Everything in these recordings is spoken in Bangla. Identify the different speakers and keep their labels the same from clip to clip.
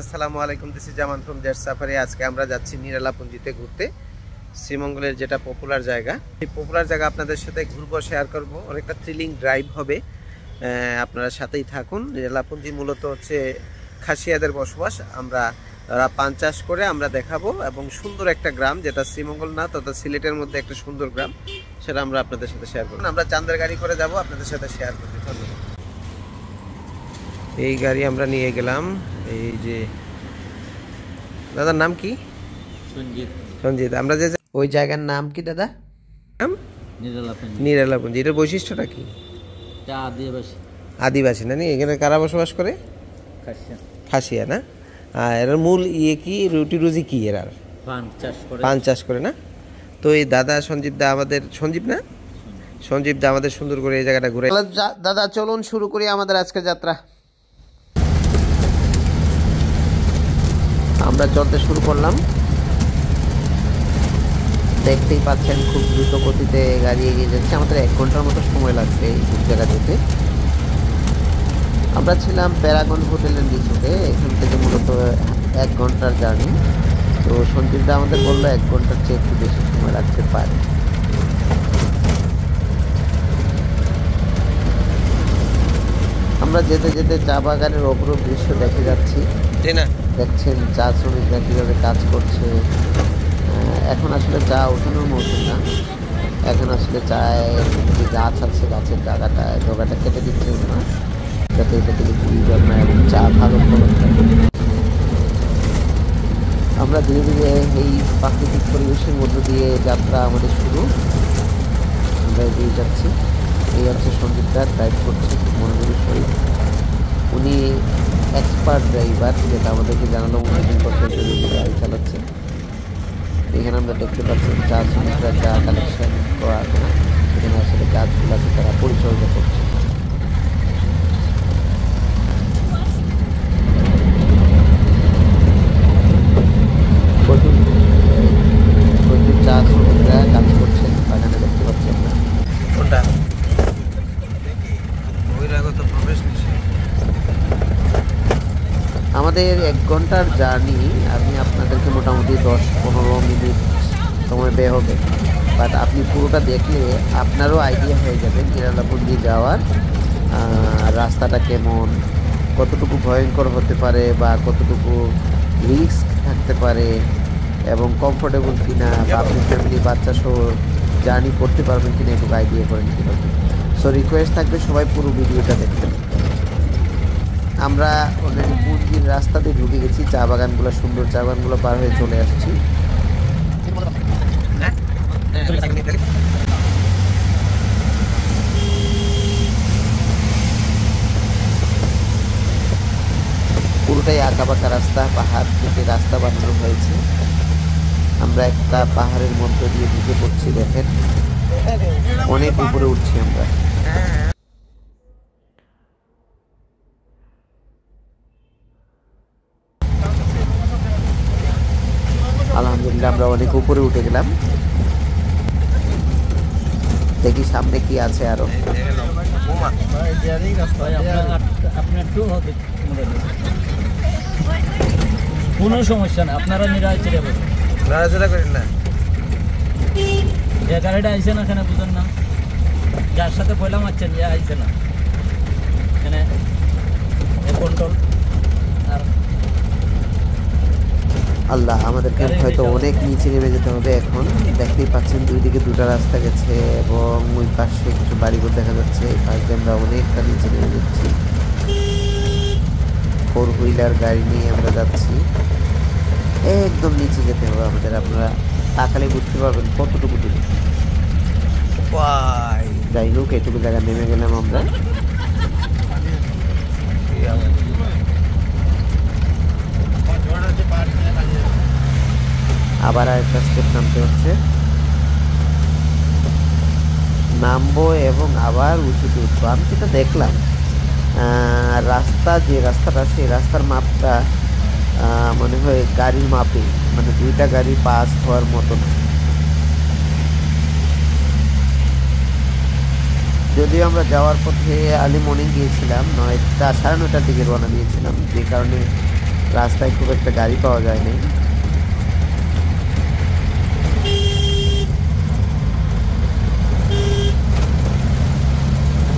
Speaker 1: আসসালামু আলাইকুম, this is Zaman from jet safari. আজকে আমরা যাচ্ছি নিরালাপুঞ্জিতে ঘুরতে। শ্রীমঙ্গলের যেটা পপুলার জায়গা, এই পপুলার জায়গা আপনাদের সাথে ঘুরবো, শেয়ার করব। অনেকটা থ্রিলিং ড্রাইভ হবে, আপনারা সাথেই থাকুন। নিরালাপুঞ্জি মূলত হচ্ছে খাসিয়াদের বসবাস। আমরা তারা পান চাষ করে আমরা দেখাবো, এবং সুন্দর একটা গ্রাম, যেটা শ্রীমঙ্গল না তথা সিলেটের মধ্যে একটা সুন্দর গ্রাম, সেটা আমরা আপনাদের সাথে শেয়ার করব। আমরা চান্দের গাড়ি করে যাব, আপনাদের সাথে শেয়ার করব। ধন্যবাদ। এই গাড়ি আমরা নিয়ে গেলাম। এই যে দাদার নাম কি? সঞ্জিত। আমরা যে ওই জায়গার নাম কি দাদা? নিরালাপুঞ্জি। এটার বৈশিষ্ট্যটা কি? আদিবাসী না? এখানে কারা বসবাস করে? খাসিয়া না? এর মূল কি রুটি রুজি কি? এর পান চাষ করে না? তো এই দাদা সঞ্জীব দা আমাদের, সঞ্জীব না, সঞ্জীব দা আমাদের সুন্দর করে এই জায়গাটা ঘুরে। দাদা চলুন শুরু করি আমাদের আজকের যাত্রা। আমরা চলতে শুরু করলাম। দেখতেই পাচ্ছেন খুব দ্রুত গতিতে গাড়ি এগিয়ে যাচ্ছে। আমাদের 1 ঘন্টার মতো সময় লাগবে এই জায়গা যেতে। আমরা ছিলাম প্যারাগন হোটেল এন্ড রিসোর্টে। এখান থেকে মূলত 1 ঘন্টার জার্নি। তো সঞ্জীবদা আমাদের বললো 1 ঘন্টার চেয়ে একটু বেশি সময় লাগতে পারে। আমরা যেতে যেতে চা বাগানের অপরূপ দৃশ্য দেখে যাচ্ছি। দেখছেন চা শ্রমিকরা কীভাবে কাজ করছে। এখন আসলে চা ওঠানোর মৌসুম না, এখন আসলে চায় যে গাছ আছে, গাছের ডগাটা কেটে দিচ্ছে না, যাতে এটা থেকে কুড়ি জন্মায় এবং চা ভালো ফলন থাকে। আমরা ধীরে ধীরে এই প্রাকৃতিক পরিবেশের মধ্য দিয়ে যাত্রা আমাদের শুরু। আমরা এগিয়ে যাচ্ছি। এই হচ্ছে সঞ্জীবদা ড্রাইভ করছে মনোযোগের সহিত। উনি এক্সপার্ট ড্রাইভার, যেটা আমাদেরকে জানালো। 19 বছর ধরে গাড়ি চালাচ্ছে। এখানে আমরা দেখতে পাচ্ছি চা শ্রমিকরা চা কালেকশন করার এখানে আসলে গাছগুলোকে তারা পরিচর্যা করছে। প্রচুর চা শ্রমিকরা কাজ করছেন বাগানে, দেখতে পাচ্ছি আমরা। কোনটা বহিরাগত প্রবেশ নিষেধ। আমাদের 1 ঘন্টার জার্নি। আমি আপনাদেরকে মোটামুটি 10-15 মিনিট সময় ব্যয় হবে, বাট আপনি পুরোটা দেখলে আপনারও আইডিয়া হয়ে যাবে নিরালাপুঞ্জি যাওয়ার রাস্তাটা কেমন, কতটুকু ভয়ঙ্কর হতে পারে বা কতটুকু রিস্ক থাকতে পারে, এবং কমফোর্টেবল কিনা, বা আপনি ফ্যামিলি বাচ্চা সহ জার্নি করতে পারবেন কিনা একটু আইডিয়া করে নিতে পারবেন। সো রিকোয়েস্ট থাকবে সবাই পুরো ভিডিওটা দেখবেন। আমরা অলরেডি পুঞ্জির রাস্তা দিয়ে ঢুকে গেছি। চা বাগানগুলো, সুন্দর চা বাগানগুলো পার হয়ে চলে আসছি। পুরোটাই আঁকাবাঁকা রাস্তা, পাহাড় থেকে রাস্তা বানানো হয়েছে। আমরা একটা পাহাড়ের মধ্যে দিয়ে ঢুকে পড়ছি। দেখেন অনেক উপরে উঠছি আমরা। আলহামদুলিল্লাহ আমরা অনেক উপরে উঠে গেলাম। দেখি সামনে কি আছে আরো।
Speaker 2: কোনো সমস্যা না, আপনারা
Speaker 1: নড়াচড়া করেন না।
Speaker 2: যে গাড়িটা আইসে না এখানে বুঝেন না, যার সাথে পয়লা মারছেন যে আইসে না এখানে কন্ট্রোল। আর
Speaker 1: আল্লাহ, আমাদেরকে হয়তো অনেক নিচে নেমে যেতে হবে এখন। দেখতেই পাচ্ছেন 2 দিকে 2টা রাস্তা গেছে, এবং ওই পাশে কিছু বাড়িঘর দেখা যাচ্ছে। এই পাশ দিয়ে আমরা অনেকটা নিচে নেমে যাচ্ছি। 4 হুইলার গাড়ি নিয়ে আমরা যাচ্ছি। একদম নিচে যেতে হবে আমাদের। আপনারা তাকালে বুঝতে পারবেন কতটুকু দূরে। যাই হোক, এইটুকু জায়গা নেমে গেলাম আমরা। আবার আরেকটা স্টেপ নামতে হচ্ছে। নামবো এবং আবার উঁচুতে উঠবো। আমি যেটা দেখলাম, যে রাস্তাটা, সেই রাস্তার মাপটা মনে হয় গাড়ির মাপে, মানে 2টা গাড়ি পাস হওয়ার মতো না। যদিও আমরা যাওয়ার পথে আর্লি মর্নিং গিয়েছিলাম, 9টা 9:30টার দিকে রওনা দিয়েছিলাম, যে কারণে রাস্তায় খুব একটা গাড়ি পাওয়া যায় নাই।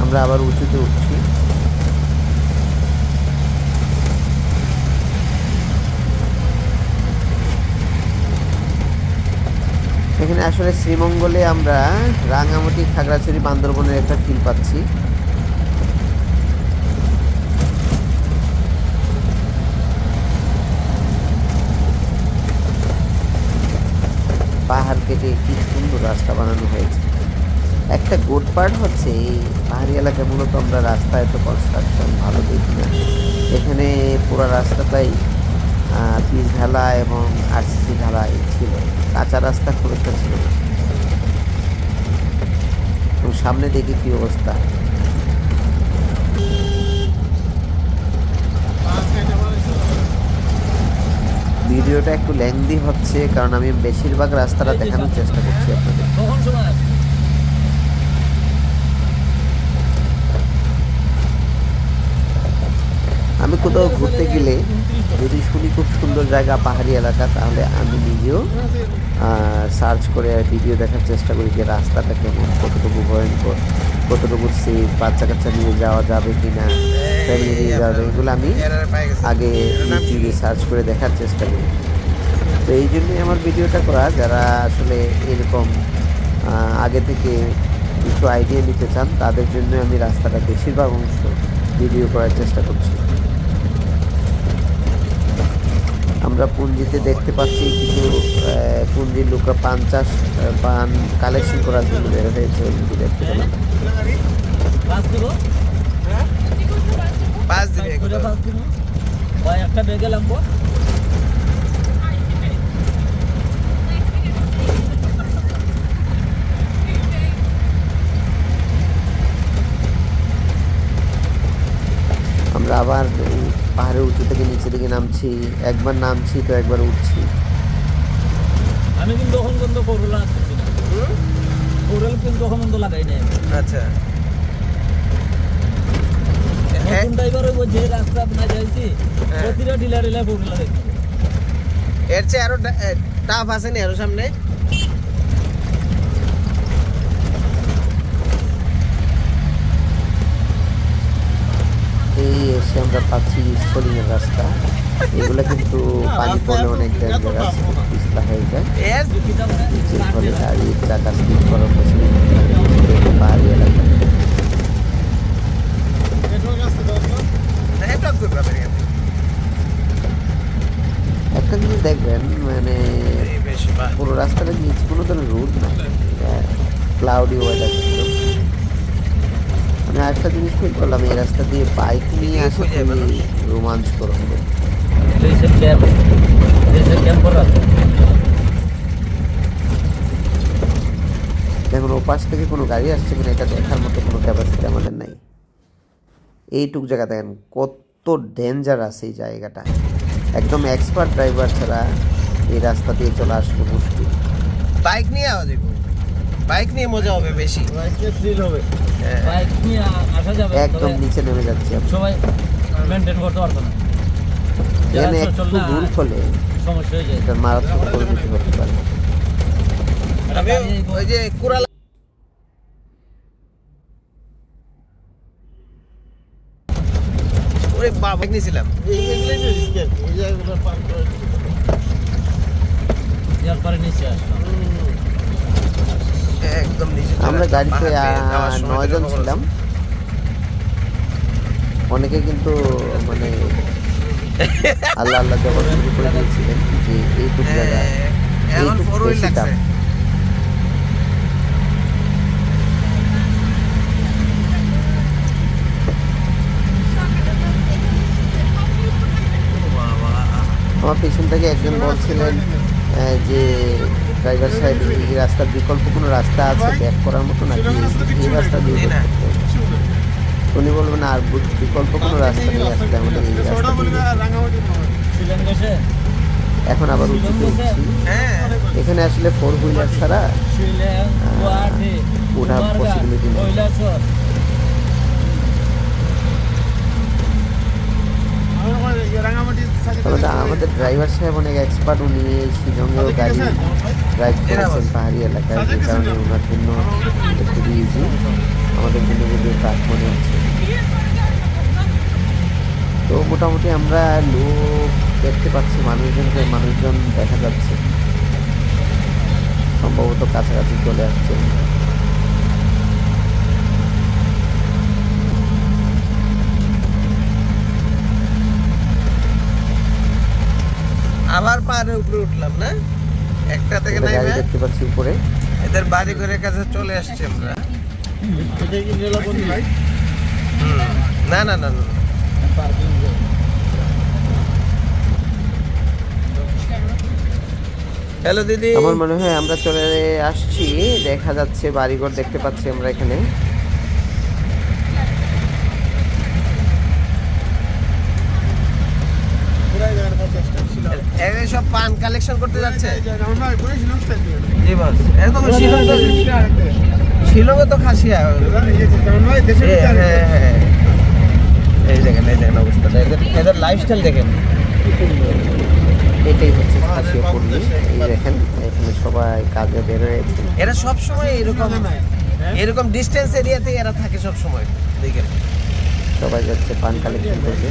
Speaker 1: আমরা আবার উঁচুতে উঠছি। এখানে আসলে শ্রীমঙ্গলে আমরা রাঙামাটি, খাগড়াছড়ি, বান্দরবনের একটা ফিল পাচ্ছি। পাহাড় কেটে কি সুন্দর রাস্তা বানানো হয়েছে। একটা গুড পার্ট হচ্ছে এই পাহাড়ি এলাকায় মূলত আমরা রাস্তায় তো কনস্ট্রাকশন ভালো দেখি না। এখানে পুরো রাস্তাটাই পিচ ঢালা এবং আরসিসি ঢালাই ছিল, কাঁচা রাস্তা খুব একটা ছিল না। এবং সামনে দেখি কি অবস্থা। ভিডিওটা একটু লেন্দি হচ্ছে কারণ আমি বেশিরভাগ রাস্তাটা দেখানোর চেষ্টা করছি আপনাদের। আমি কোথাও ঘুরতে গেলে যদি শুনি খুব সুন্দর জায়গা, পাহাড়ি এলাকা, তাহলে আমি নিজেও সার্চ করে ভিডিও দেখার চেষ্টা করি যে রাস্তাটা কেমন, কতটুকু ভয়ঙ্কর, কতটুকু সেফ, বাচ্চা কাচ্চা নিয়ে যাওয়া যাবে কি না, ফ্যামিলি নিয়ে যাওয়া যাবে, এগুলো আমি আগে ইউটিউবে সার্চ করে দেখার চেষ্টা করি। তো এই জন্যই আমার ভিডিওটা করা, যারা আসলে এরকম আগে থেকে কিছু আইডিয়া নিতে চান তাদের জন্য আমি রাস্তাটা বেশিরভাগ অংশ ভিডিও করার চেষ্টা করছি। আমরা পুঞ্জিতে দেখতে পাচ্ছি কিছু পুঞ্জির লোকরা পান কালেকশন করার জন্য বের হয়েছে, ওইগুলো দেখতে পেলাম।
Speaker 2: একটা বেগে লাগবো।
Speaker 1: আমরা আবার পাহাড়ের উঁচু থেকে নিচে দিকে নামছি, একবার নামছি তো একবার উঠছি।
Speaker 2: আমি কিন্তু তখন কিন্তু করলা কিন্তু তখন কিন্তু লাগাই নাই।
Speaker 3: আচ্ছা,
Speaker 2: নতুন ড্রাইভার হইব যে রাস্তা আপনার যাইছি প্রতিটা ডিলার এলা করলা দেখি।
Speaker 3: এর চেয়ে আরো টাফ আছে নি আরো সামনে?
Speaker 1: এই এসে আমরা পাচ্ছি সোলিংয়ের রাস্তা। এগুলো কিন্তু পানি পড়লে অনেক ডেঞ্জার আছে, পিছলা হয়ে যায়, নিচের ফলে গাড়ির চাকা স্লিপ করার পসিবিলিটি পাহাড়ি এলাকা। একটা জিনিস দেখবেন, মানে পুরো রাস্তাটা নিচ কোনো ধরনের রোড না, ক্লাউডি ওয়েদার ছিল। আমি আরেকটা জিনিস ফিল করলাম, এই রাস্তা দিয়ে বাইক নিয়ে আসা খুবই রোমাঞ্চকর হবে। দেখুন ওপাশ থেকে কোনো গাড়ি আসছে কিনা এটা দেখার মতো কোনো ক্যাপাসিটি আমাদের নাই। এইটুক জায়গা দেখেন কত ডেঞ্জার আছে এই জায়গাটা, একদম এক্সপার্ট ড্রাইভার ছাড়া এই রাস্তা দিয়ে চলে আসলে মুশকিল।
Speaker 3: বাইক নিয়ে আওয়া যাবে, বাইক নিয়ে মজা হবে বেশি,
Speaker 2: বাইক নিয়ে থ্রিল হবে, বাইক নিয়ে আসা যাবে।
Speaker 1: একদম নিচে নেমে যাচ্ছে,
Speaker 2: সবাই মেনটেন করতে পারবে না,
Speaker 1: এখানে একটু ভুল হলে
Speaker 2: সমস্যা হয়ে যায়,
Speaker 1: এটা মারাত্মক পরিণতি হতে পারে।
Speaker 3: আমি ওই যে কুড়াল ওরে বাইক নিয়েছিলাম,
Speaker 2: এরপরে নিচে আসলাম।
Speaker 3: একদম নিচে
Speaker 1: আমরা গাড়িতে 9 জন ছিলাম। অনেকে কিন্তু মানে আল্লাহ আল্লাহ জবাব শুরু করে দিয়েছিলেন যে এইটুক জায়গা
Speaker 3: এখন
Speaker 1: এইটুক
Speaker 3: 4 হুইল
Speaker 1: বেশি দাম।
Speaker 3: লাগছে।
Speaker 1: আমার পেছন থেকে একজন বলছিলেন যে ড্রাইভার সাহেব এই রাস্তার বিকল্প কোনো রাস্তা আছে ব্যাক করার মতো নাকি এই রাস্তা দিয়ে যেতে হবে? উনি বলবেন আর বিকল্প কোনো রাস্তা নেই, আসলে আমাদের এই রাস্তা দিয়ে যেতে হবে। এখন আবার উঁচুতে উঠছি। এখানে আসলে 4 হুইলার ছাড়া ওঠার পসিবিলিটি নেই।
Speaker 4: রাঙামাটি
Speaker 1: আমাদের ড্রাইভার সাহেব অনেক এক্সপার্ট, উনি শিলংয়েও গাড়ি ড্রাইভ করেছেন পাহাড়ি এলাকায়, যে কারণে ওনার জন্য খুবই ইজি, আমাদের জন্য যদিও কাজ মনে হচ্ছে। তো মোটামুটি আমরা লোক দেখতে পাচ্ছি, মানুষজন দেখা যাচ্ছে, সম্ভবত কাছাকাছি চলে আসছে।
Speaker 3: আবার পাহাড়ের উপরে উঠলাম না, একটা থেকে
Speaker 1: গাড়ি দেখতে পাচ্ছি উপরে,
Speaker 3: এদের বাড়ি ঘরের কাছে চলে আসছি আমরা। না না না না, হ্যালো দিদি।
Speaker 1: আমার মনে হয় আমরা চলে আসছি, দেখা যাচ্ছে বাড়িঘর দেখতে পাচ্ছি আমরা এখানে।
Speaker 3: সব পান কালেকশন করতে যাচ্ছে। জি বস, একদম শিলংয়ে তো খাসিয়া। এই দেখেন অবস্থাটা, এদের লাইফস্টাইল দেখেন।
Speaker 1: এটাই হচ্ছে খাসিয়া পল্লী। এই দেখেন এখানে সবাই কাজে বের হয়েছে।
Speaker 3: এরা সব সময় এরকম ডিস্টেন্স এরিয়াতে এরা থাকে সব সময়, দেখেন
Speaker 1: সবাই যাচ্ছে পান কালেকশন করতে।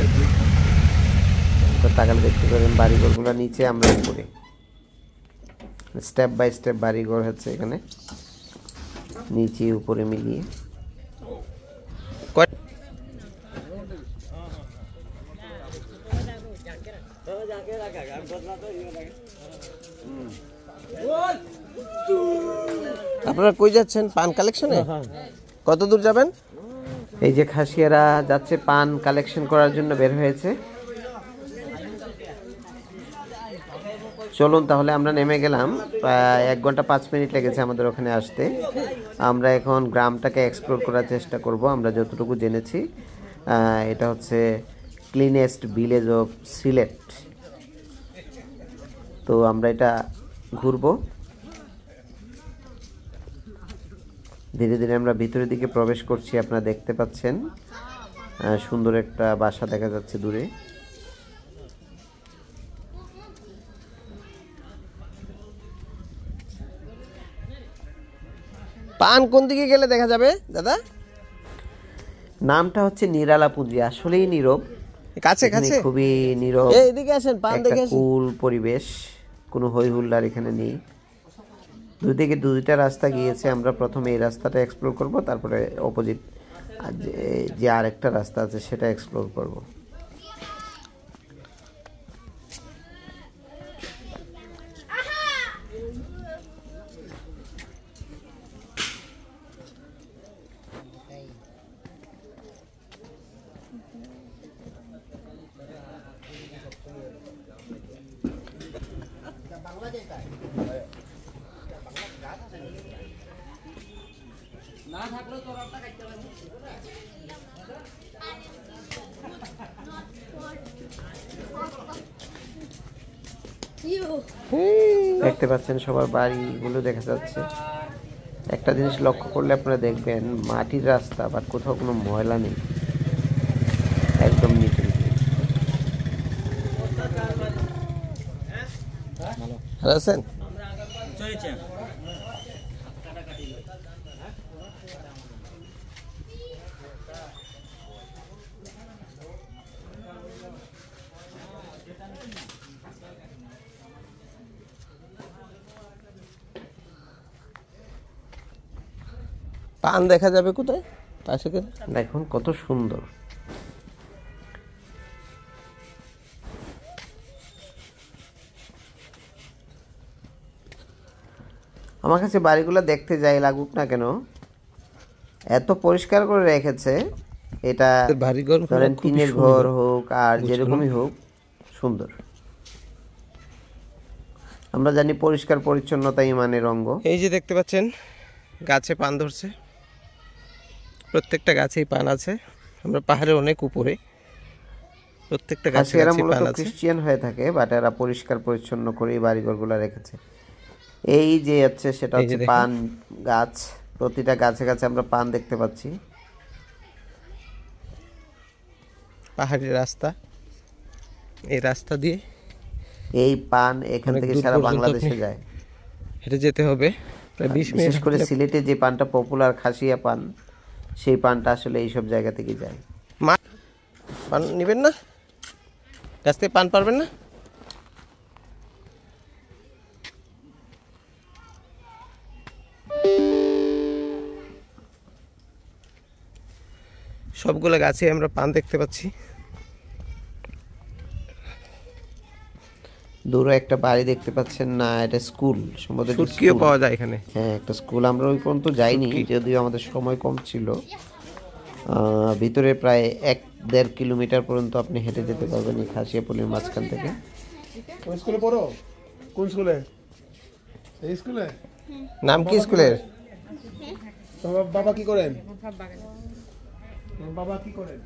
Speaker 1: তো তাকালে দেখতে পারেন বাড়িঘরগুলো নিচে, আমরা উপরে, স্টেপ বাই স্টেপ বাড়িঘর হচ্ছে এখানে, নিচে উপরে মিলিয়ে।
Speaker 3: আপনারা কই যাচ্ছেন? পান কালেকশনে? কত দূর যাবেন?
Speaker 1: এই যে খাসিয়ারা যাচ্ছে পান কালেকশন করার জন্য বের হয়েছে। চলুন তাহলে আমরা নেমে গেলাম, প্রায় 1 ঘন্টা 5 মিনিট লেগেছে আমাদের ওখানে আসতে। আমরা এখন গ্রামটাকে এক্সপ্লোর করার চেষ্টা করব। আমরা যতটুকু জেনেছি এটা হচ্ছে ক্লিনেস্ট ভিলেজ অফ সিলেট। তো আমরা এটা ঘুরবো। ধীরে ধীরে আমরা ভিতরের দিকে প্রবেশ করছি। আপনারা দেখতে পাচ্ছেন সুন্দর একটা বাসা দেখা যাচ্ছে দূরে।
Speaker 3: পান কোন দিকে গেলে দেখা যাবে দাদা?
Speaker 1: নামটা হচ্ছে নিরালাপুঞ্জি, আসলেই নীরব,
Speaker 3: কাছে কাছে
Speaker 1: খুবই নীরব।
Speaker 3: এইদিকে আসেন, পান দেখে আসেন।
Speaker 1: কুল পরিবেশ, কোনো হই হুল্লার এখানে নেই। দুদিকে দুইটা রাস্তা গিয়েছে, আমরা প্রথমে এই রাস্তাটা এক্সপ্লোর করব, তারপরে অপোজিট যে আরেকটা রাস্তা আছে সেটা এক্সপ্লোর করব। দেখতে পাচ্ছেন সবার বাড়িগুলো দেখা যাচ্ছে। একটা জিনিস লক্ষ্য করলে আপনারা দেখবেন মাটির রাস্তা, বাট কোথাও কোনো ময়লা নেই, একদম নিট।
Speaker 3: ভালো আছেন? পান দেখা যাবে কোথায়? পাশে
Speaker 1: দেখুন কত সুন্দর। আমার কাছে বাড়িগুলো দেখতে যাই লাগুক না কেন, এত পরিষ্কার করে রেখেছে। এটা ধরেন টিনের ঘর হোক আর যেরকমই হোক, সুন্দর। আমরা জানি পরিষ্কার পরিচ্ছন্নতা ইমানের অঙ্গ।
Speaker 3: এই যে দেখতে পাচ্ছেন গাছে পান ধরছে, প্রত্যেকটা গাছেই পান আছে। আমরা পাহাড়ের অনেক উপরে, প্রত্যেকটা গাছে পান আছে।
Speaker 1: খ্রিস্টান হয়ে থাকে, বাট এরা পরিষ্কার পরিচ্ছন্ন করে বাড়িঘরগুলো রেখেছে। এই যে হচ্ছে সেটা হচ্ছে পান গাছ, প্রতিটা গাছে গাছে আমরা পান দেখতে পাচ্ছি।
Speaker 3: পাহাড়ি রাস্তা, এই রাস্তা দিয়ে
Speaker 1: এই পান এখান
Speaker 3: অনেক
Speaker 1: থেকে
Speaker 3: দূর
Speaker 1: সারা
Speaker 3: পর্যন্ত
Speaker 1: বাংলাদেশে
Speaker 3: আপনি
Speaker 1: যায়।
Speaker 3: হেঁটে যেতে হবে প্রায় 20 মিনিট।
Speaker 1: বিশেষ করে সিলেটে যে পানটা পপুলার খাসিয়া পান, সেই পানটা আসলে এইসব জায়গা থেকে যায়।
Speaker 3: পান নেবেন না? গাছ থেকে পান পারবেন না? সবগুলো গাছে আমরা পান দেখতে পাচ্ছি।
Speaker 1: দূরে একটা বাড়ি দেখতে পাচ্ছেন না, এটা স্কুল সম্ভবত। এটা
Speaker 3: শুটকিও
Speaker 1: স্কুল।
Speaker 3: পাওয়া যায় এখানে।
Speaker 1: হ্যাঁ, একটা স্কুল। আমরা ওই পর্যন্ত যাইনি, যদিও আমাদের সময় কম ছিল। ভিতরে প্রায় 1-1.5 কিলোমিটার পর্যন্ত আপনি হেঁটে যেতে পারবেন এই খাসিয়াপল্লির মাঝখান থেকে।
Speaker 4: কোন স্কুলে পড়ো? কোন স্কুলে? এই স্কুলে?
Speaker 3: নাম কি স্কুলের?
Speaker 4: তোমার বাবা কি করেন? তোমার বাবা কি করেন?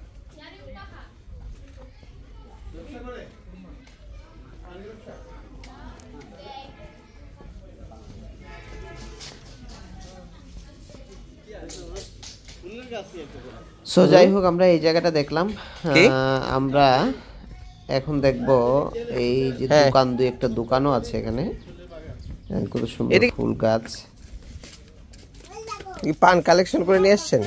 Speaker 1: সো যাই হোক, আমরা এই জায়গাটা দেখলাম। আমরা এখন দেখব এই যে দোকান, দুই একটা দোকানও আছে এখানে। কত সুন্দর ফুল গাছ।
Speaker 3: পান কালেকশন করে নিয়ে আসছেন?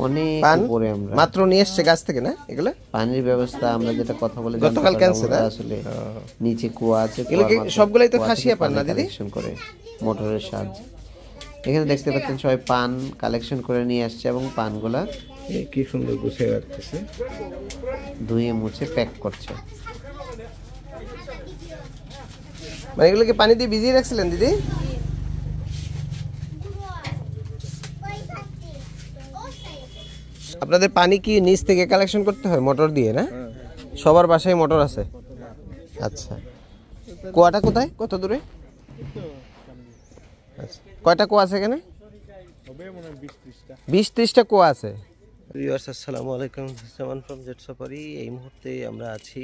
Speaker 1: অনেক উপরে আমরা
Speaker 3: মাত্র নিয়ে এসছে গাছ থেকে না? এগুলো
Speaker 1: পানির ব্যবস্থা আমরা যেটা কথা বলে
Speaker 3: গতকাল ক্যান্সেল।
Speaker 1: আসলে নিচে কুয়া আছে,
Speaker 3: সবগুলাই তো খাসিয়া পান না দিদি?
Speaker 1: কালেকশন করে মোটরের সাহায্যে। এখানে দেখতে পাচ্ছেন সবাই পান কালেকশন করে নিয়ে আসছে এবং পানগুলা
Speaker 3: কি সুন্দর গুছিয়ে রাখতেছে,
Speaker 1: ধুয়ে মুছে প্যাক করছে।
Speaker 3: মানে এগুলোকে পানি দিয়ে ভিজিয়ে রাখছিলেন দিদি? আপনাদের পানি কি নিচ থেকে কালেকশন করতে হয় মোটর দিয়ে না? সবার বাসায় মোটর আছে? আচ্ছা, কুয়াটা কোথায়, কত দূরে? আচ্ছা, কয়টা কুয়া আছে এখানে? 20-30টা কুয়া আছে। ভিউয়ার্স আসসালামু আলাইকুম, সামান ফ্রম জেট সাফারি। এই মুহূর্তে আমরা আছি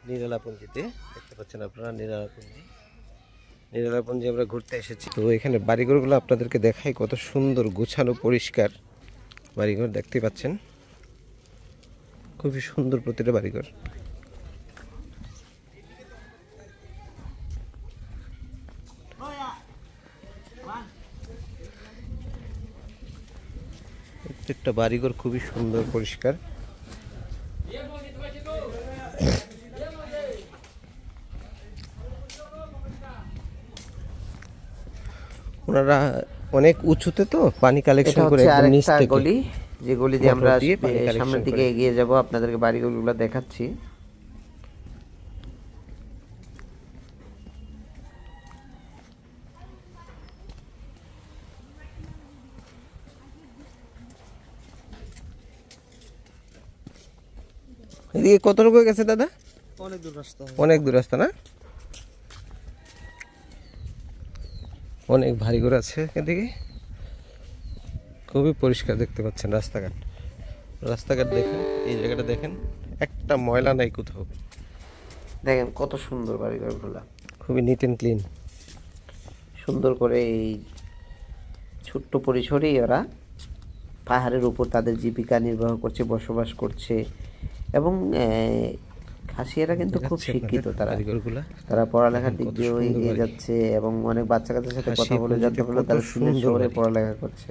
Speaker 3: নিরালাপুঞ্জিতে। দেখতে পাচ্ছেন আপনারা নিরালাপুঞ্জি আমরা ঘুরতে এসেছি। তো এখানে বাড়িঘরগুলো আপনাদেরকে দেখাই, কত সুন্দর গুছানো পরিষ্কার বাড়িঘর দেখতে পাচ্ছেন। খুবই সুন্দর প্রতিটা বাড়িঘর। প্রত্যেকটা বাড়িঘর খুবই সুন্দর পরিষ্কার। ওনারা অনেক উঁচুতে তো পানি কালেকশন করে একদম নিচ থেকে।
Speaker 1: গলি, যে গলি দিয়ে আমরা সামনের দিকে এগিয়ে যাব, আপনাদেরকে বাড়িগুলো দেখাচ্ছি।
Speaker 3: এদিকে কতটুকু গেছে দাদা?
Speaker 4: অনেক দূর রাস্তা।
Speaker 3: অনেক দূর রাস্তা না? অনেক ভারী করে আছে এদিকে। খুবই পরিষ্কার দেখতে পাচ্ছেন রাস্তাঘাট। রাস্তাঘাট দেখেন, এই জায়গাটা দেখেন, একটা ময়লা নাই কোথাও।
Speaker 1: দেখেন কত সুন্দর বাড়িঘরগুলা,
Speaker 3: খুবই নিট অ্যান্ড ক্লিন।
Speaker 1: সুন্দর করে এই ছোট্ট পরিসরেই ওরা পাহাড়ের উপর তাদের জীবিকা নির্বাহ করছে, বসবাস করছে। এবং খাসিয়ারা কিন্তু খুব শিক্ষিত, তারা পড়ালেখার দিক দিয়েও এগিয়ে যাচ্ছে এবং অনেক বাচ্চা কাচ্চার সাথে কথা বলে যাতে বলে তারা সিলেট শহরে পড়ালেখা করছে।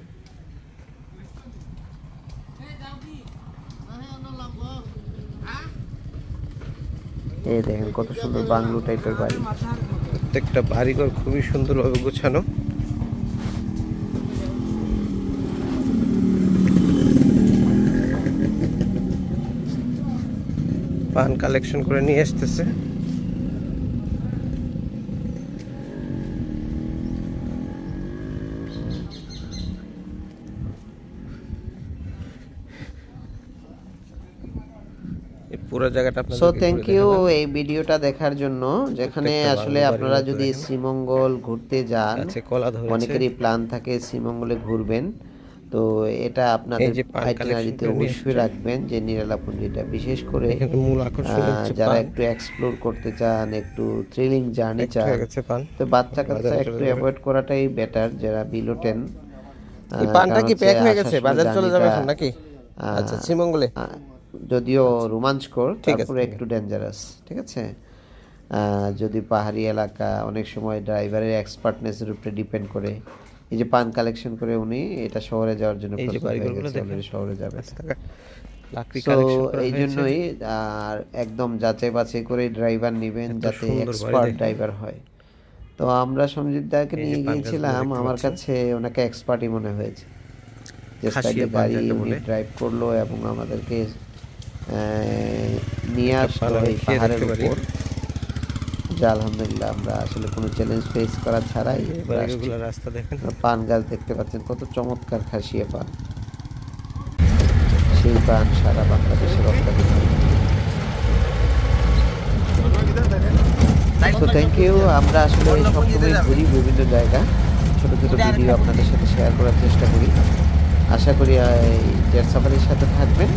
Speaker 1: এই দেখেন কত সুন্দর বাংলো টাইপের বাড়ি।
Speaker 3: প্রত্যেকটা বাড়িঘর খুবই সুন্দরভাবে গোছানো। পান কালেকশন করে নিয়ে আসতেছে। পুরো জায়গাটা আপনাদের।
Speaker 1: সো থ্যাংক ইউ এই ভিডিওটা দেখার জন্য। যেখানে আসলে আপনারা যদি শ্রীমঙ্গল ঘুরতে যান, অনেকেরই প্ল্যান থাকে শ্রীমঙ্গলে ঘুরবেন, তো এটা আপনাদের আইটিনারিতে অবশ্যই রাখবেন যে নিরালাপুঞ্জিটা। বিশেষ করে যারা একটু এক্সপ্লোর করতে চান, একটু থ্রিলিং জার্নি চান, তো বাচ্চা কাচ্চা একটু অ্যাভয়েড করাটাই বেটার। যারা বিলো 10।
Speaker 3: এই পানটা কি প্যাক হয়ে গেছে, বাজার চলে যাবে এখন নাকি? আচ্ছা, শ্রীমঙ্গলে
Speaker 1: যদিও রোমাঞ্চকর,
Speaker 3: ঠিক আছে,
Speaker 1: তারপরে একটু ডেঞ্জারাস, ঠিক আছে। যদি পাহাড়ি এলাকা, অনেক সময় ড্রাইভারের এক্সপার্টনেসের উপরে ডিপেন্ড করে। এই যে পান কালেকশন করে উনি এটা শহরে যাওয়ার জন্য
Speaker 3: এই যে
Speaker 1: প্রস্তুত হয়ে
Speaker 3: বাড়িঘরগুলো
Speaker 1: গেছে,
Speaker 3: দেখেন।
Speaker 1: already শহরে যাবে।
Speaker 3: লাকড়ি
Speaker 1: সো
Speaker 3: কালেকশন করা
Speaker 1: এই
Speaker 3: হয়েছে।
Speaker 1: জন্যই আর একদম যাচাই বাছাই করে ড্রাইভার নেবেন,
Speaker 3: এত
Speaker 1: যাতে
Speaker 3: সুন্দর বাড়ি
Speaker 1: এক্সপার্ট
Speaker 3: দেখেন।
Speaker 1: ড্রাইভার হয়। তো আমরা সঞ্জিত দাকে
Speaker 3: এই যে
Speaker 1: নিয়ে
Speaker 3: পান গাছগুলো
Speaker 1: গিয়েছিলাম,
Speaker 3: দেখতে
Speaker 1: আমার
Speaker 3: পাচ্ছেন।
Speaker 1: কাছে ওনাকে এক্সপার্টই মনে হয়েছে। যে
Speaker 3: খাসিয়া
Speaker 1: স্টাইলে
Speaker 3: পান
Speaker 1: গাড়ি
Speaker 3: যাকে
Speaker 1: উনি
Speaker 3: বলে।
Speaker 1: ড্রাইভ করলো এবং আমাদেরকে নিয়ে
Speaker 3: একটা
Speaker 1: আসলো
Speaker 3: পান আমি
Speaker 1: এই
Speaker 3: খেয়ে
Speaker 1: পাহাড়ের
Speaker 3: দেখতে পারি।
Speaker 1: উপর। যা আলহামদুলিল্লাহ আমরা আসলে কোনো চ্যালেঞ্জ ফেস করা ছাড়াই
Speaker 3: এই
Speaker 1: আমরা আসছি।
Speaker 3: বাড়িগুলো রাস্তা দেখেন।
Speaker 1: পান গাছ দেখতে পাচ্ছেন, কত চমৎকার খাসিয়া পান। সেই পান সারা বাংলাদেশে রপ্তানি হয়। তো থ্যাংক ইউ। আমরা আসলে সবসময় ঘুরি বিভিন্ন জায়গা, ছোট ছোট ভিডিও আপনাদের সাথে শেয়ার করার চেষ্টা করি। আশা করি জেট সাফারির সাথে থাকবেন।